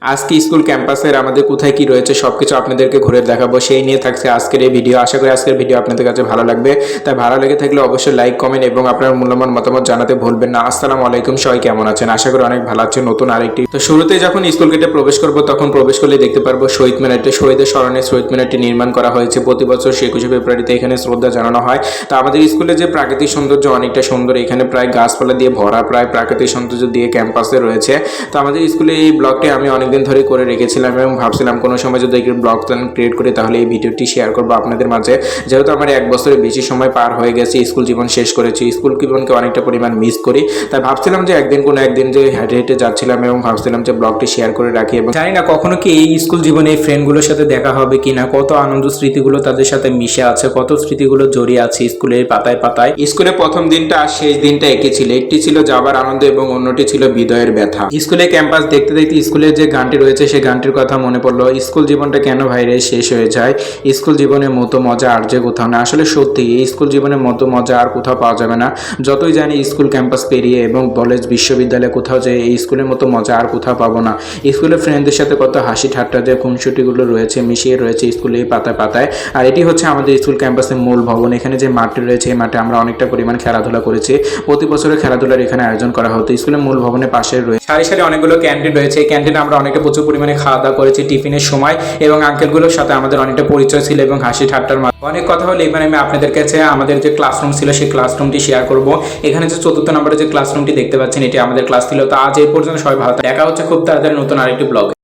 আজকে স্কুল ক্যাম্পাসের আমাদের কোথায় কি রয়েছে সবকিছু আপনাদেরকে ঘুরে দেখাবো, সেই নিয়ে থাকছে আজকের এই ভিডিও। আশা করি আজকের ভিডিও আপনাদের কাছে ভালো লাগবে। তাই ভালো লেগে থাকলে অবশ্যই লাইক, কমেন্ট এবং আপনার মূল্যবান মতামত জানাতে ভুলবেন না। আসসালামু আলাইকুম, সবাই কেমন আছেন? আশা করি অনেক ভালো আছেন। নতুন আরেকটি তো শুরুতে যখন স্কুল গেটে প্রবেশ করব তখন প্রবেশ করলে দেখতে পারবো শহীদ মিনারটি, শহীদের স্মরণে শহীদ মিনারটি নির্মাণ করা হয়েছে। প্রতি বছর 21শে ফেব্রুয়ারিতে এখানে শ্রদ্ধা জানানো হয়। তো আমাদের স্কুলে যে প্রাকৃতিক সৌন্দর্য অনেকটা সুন্দর, এখানে প্রায় গাছপালা দিয়ে ভরা, প্রায় প্রাকৃতিক সৌন্দর্য দিয়ে ক্যাম্পাসে রয়েছে। তো আমাদের স্কুলে এই ব্লগটি আমি অনেকদিন ধরে করে রেখেছিলাম এবং ভাবছিলাম কোনো সময় যদি একটি ব্লগ ক্রিয়েট করি তাহলে এই ভিডিওটি শেয়ার করবো আপনাদের মাঝে। যেহেতু আমার 1 বছরের বেশি সময় পার হয়ে গেছে, স্কুল জীবন শেষ করেছি, স্কুল জীবনকে অনেকটা পরিমাণ মিস করি। তাই ভাবছিলাম যে একদিন যে হেঁটে হেঁটে যাচ্ছিলাম এবং ভাবছিলাম যে ব্লগটি শেয়ার করে রাখি। এবং জানি না কখনো কি এই স্কুল জীবনে এই ফ্রেন্ডগুলোর সাথে দেখা হবে কিনা, কত আনন্দ স্মৃতিগুলো তাদের সাথে মিশে আছে, কত স্মৃতিগুলো জড়িয়ে আছে স্কুলের পাতায় পাতায়। স্কুলে প্রথম দিনটা আর শেষ দিনটা একই ছিল, একটি ছিল যাবার আনন্দ এবং অন্যটি ছিল বিদায়ের ব্যথা। স্কুলে ক্যাম্পাস দেখতে দেখতে স্কুলের যে গানটি রয়েছে সেই গানটির কথা মনে পড়লো। স্কুল জীবনটা কেন ভাইরে শেষ হয়ে যায়, স্কুল জীবনের মতো মজা আর যে কোথাও না। আসলে সত্যি এই স্কুল জীবনের মতো মজা আর কোথাও পাওয়া যাবে না। যতই জানি স্কুল ক্যাম্পাস পেরিয়ে এবং কলেজ বিশ্ববিদ্যালয়ে কোথাও যে এই স্কুলের মতো মজা আর কোথাও পাবো না। স্কুলের ফ্রেন্ডদের সাথে কত হাসি ঠাট্টা যে খুনসুটিগুলো রয়েছে মিশিয়ে রয়েছে স্কুলে এই পাতায় পাতায়। আর এটি হচ্ছে আমাদের স্কুল ক্যাম্পাসের মূল ভবন। এখানে যে মাঠটি রয়েছে এই মাঠে আমরা অনেকটা পরিমাণ খেলাধুলা করেছি। প্রতি বছরের খেলাধুলার এখানে আয়োজন করা হতো। স্কুলের মূল ভবনের পাশে রয়েছে সারি সারি অনেকগুলো ক্যান্টিন রয়েছে। এই ক্যান্টিনে আমরা অনেকটা প্রচুর পরিমাণে খাওয়া দাওয়া করেছি টিফিনের সময় এবং আঙ্কেলগুলোর সাথে আমাদের অনেকটা পরিচয় ছিল এবং হাসি ঠাট্টার অনেক কথা হলে এবার আমি আপনাদের কাছে আমাদের যে ক্লাসরুম ছিল সেই ক্লাসরুমটি শেয়ার করব। এখানে যে 4র্থ নম্বরে যে ক্লাসরুমটি দেখতে পাচ্ছেন এটি আমাদের ক্লাস ছিল। তো আজ এই পর্যন্ত সবাই ভালো, দেখা হচ্ছে খুব তাড়াতাড়ি নতুন আরেকটি ব্লগে।